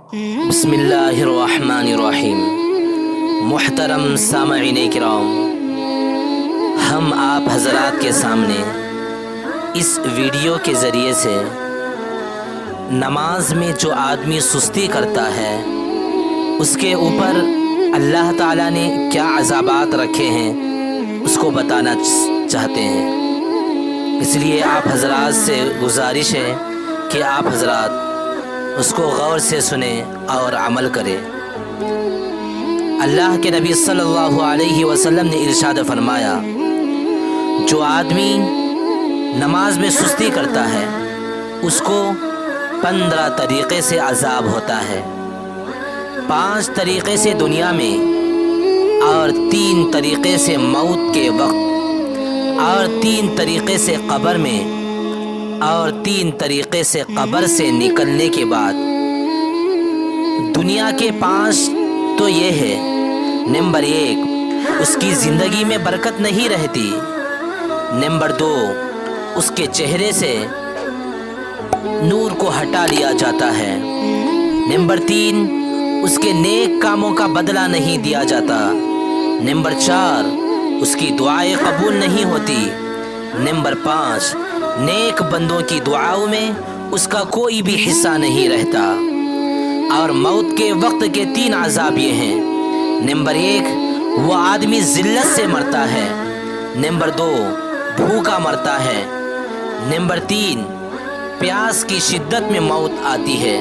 بسم اللہ الرحمن الرحیم۔ محترم سامعین کرام، ہم آپ حضرات کے سامنے اس ویڈیو کے ذریعے سے نماز میں جو آدمی سستی کرتا ہے اس کے اوپر اللہ تعالیٰ نے کیا عذابات رکھے ہیں اس کو بتانا چاہتے ہیں۔ اس لیے آپ حضرات سے گزارش ہے کہ آپ حضرات اس کو غور سے سنیں اور عمل کریں۔ اللہ کے نبی صلی اللہ علیہ وسلم نے ارشاد فرمایا، جو آدمی نماز میں سستی کرتا ہے اس کو 15 طریقے سے عذاب ہوتا ہے، 5 طریقے سے دنیا میں اور 3 طریقے سے موت کے وقت اور 3 طریقے سے قبر میں اور 3 طریقے سے قبر سے نکلنے کے بعد۔ دنیا کے 5 تو یہ ہے، نمبر 1 اس کی زندگی میں برکت نہیں رہتی، نمبر 2 اس کے چہرے سے نور کو ہٹا لیا جاتا ہے، نمبر 3 اس کے نیک کاموں کا بدلہ نہیں دیا جاتا، نمبر 4 اس کی دعائیں قبول نہیں ہوتی، نمبر 5 نیک بندوں کی دعاؤں میں اس کا کوئی بھی حصہ نہیں رہتا۔ اور موت کے وقت کے 3 عذاب یہ ہیں، نمبر 1 وہ آدمی ذلت سے مرتا ہے، نمبر 2 بھوکا مرتا ہے، نمبر 3 پیاس کی شدت میں موت آتی ہے۔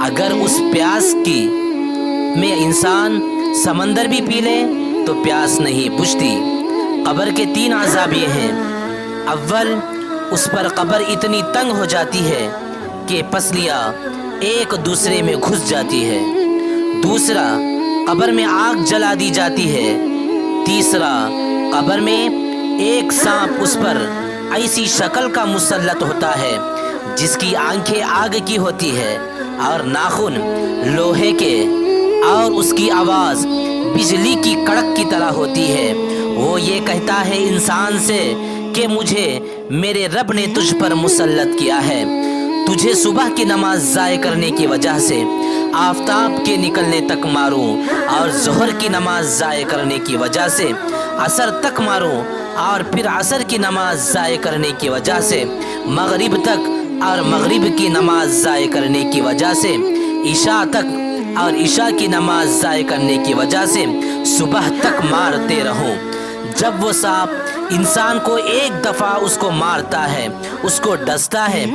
اگر اس پیاس کی میں انسان سمندر بھی پی لے تو پیاس نہیں بجھتی۔ قبر کے 3 عذاب یہ ہیں، اول اس پر قبر اتنی تنگ ہو جاتی ہے کہ پسلیاں ایک دوسرے میں گھس جاتی ہے، دوسرا قبر میں آگ جلا دی جاتی ہے، تیسرا قبر میں ایک سانپ اس پر ایسی شکل کا مسلط ہوتا ہے جس کی آنکھیں آگ کی ہوتی ہے اور ناخن لوہے کے اور اس کی آواز بجلی کی کڑک کی طرح ہوتی ہے۔ وہ یہ کہتا ہے انسان سے کہ مجھے میرے رب نے تجھ پر مسلط کیا ہے، تجھے صبح کی نماز ضائع کرنے کی وجہ سے آفتاب کے نکلنے تک ماروں اور ظہر کی نماز ضائع کرنے کی وجہ سے عصر تک ماروں اور پھر عصر کی نماز ضائع کرنے کی وجہ سے مغرب تک اور مغرب کی نماز ضائع کرنے کی وجہ سے عشاء تک اور عشاء کی نماز ضائع کرنے کی وجہ سے صبح تک مارتے رہوں۔ جب وہ سانپ انسان کو ایک دفعہ اس کو مارتا ہے، اس کو ڈستا ہے،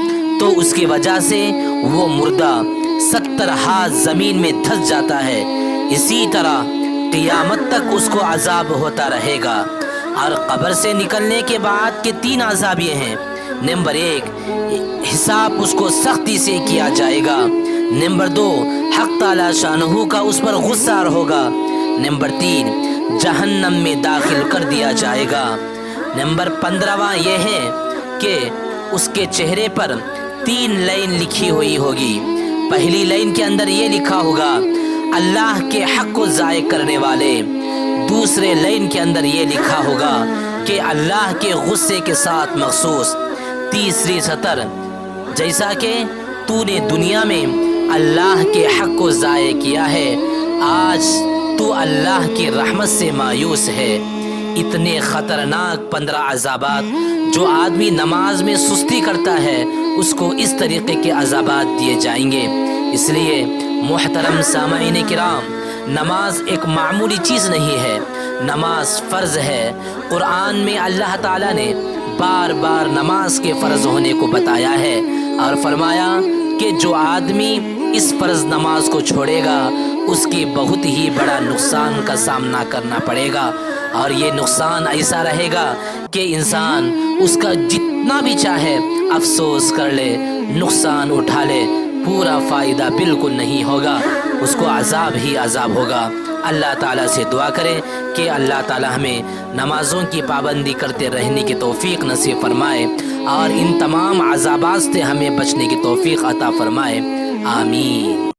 تو اس کی وجہ سے وہ مردہ 70 ہاتھ زمین میں دھس جاتا ہے۔ اسی طرح قیامت تک اس کو عذاب ہوتا رہے گا۔ اور قبر سے نکلنے کے بعد کے 3 عذاب یہ ہیں، نمبر 1 حساب اس کو سختی سے کیا جائے گا، نمبر 2 حق تعالی شانہ کا اس پر غصہ ہوگا، نمبر 3 جہنم میں داخل کر دیا جائے گا۔ نمبر 15واں یہ ہے کہ اس کے چہرے پر 3 لائن لکھی ہوئی ہوگی۔ پہلی لائن کے اندر یہ لکھا ہوگا، اللہ کے حق کو ضائع کرنے والے۔ دوسرے لائن کے اندر یہ لکھا ہوگا کہ اللہ کے غصے کے ساتھ مخصوص۔ تیسری سطر، جیسا کہ تو نے دنیا میں اللہ کے حق کو ضائع کیا ہے، آج تو اللہ کی رحمت سے مایوس ہے۔ اتنے خطرناک 15 عذابات، جو آدمی نماز میں سستی کرتا ہے اس کو اس طریقے کے عذابات دیے جائیں گے۔ اس لیے محترم سامعین کرام، نماز ایک معمولی چیز نہیں ہے، نماز فرض ہے۔ قرآن میں اللہ تعالیٰ نے بار بار نماز کے فرض ہونے کو بتایا ہے اور فرمایا کہ جو آدمی اس فرض نماز کو چھوڑے گا اس کی بہت ہی بڑا نقصان کا سامنا کرنا پڑے گا، اور یہ نقصان ایسا رہے گا کہ انسان اس کا جتنا بھی چاہے افسوس کر لے، نقصان اٹھا لے، پورا فائدہ بالکل نہیں ہوگا، اس کو عذاب ہی عذاب ہوگا۔ اللہ تعالیٰ سے دعا کریں کہ اللہ تعالیٰ ہمیں نمازوں کی پابندی کرتے رہنے کی توفیق نصیب فرمائے اور ان تمام عذابات سے ہمیں بچنے کی توفیق عطا فرمائے، آمین۔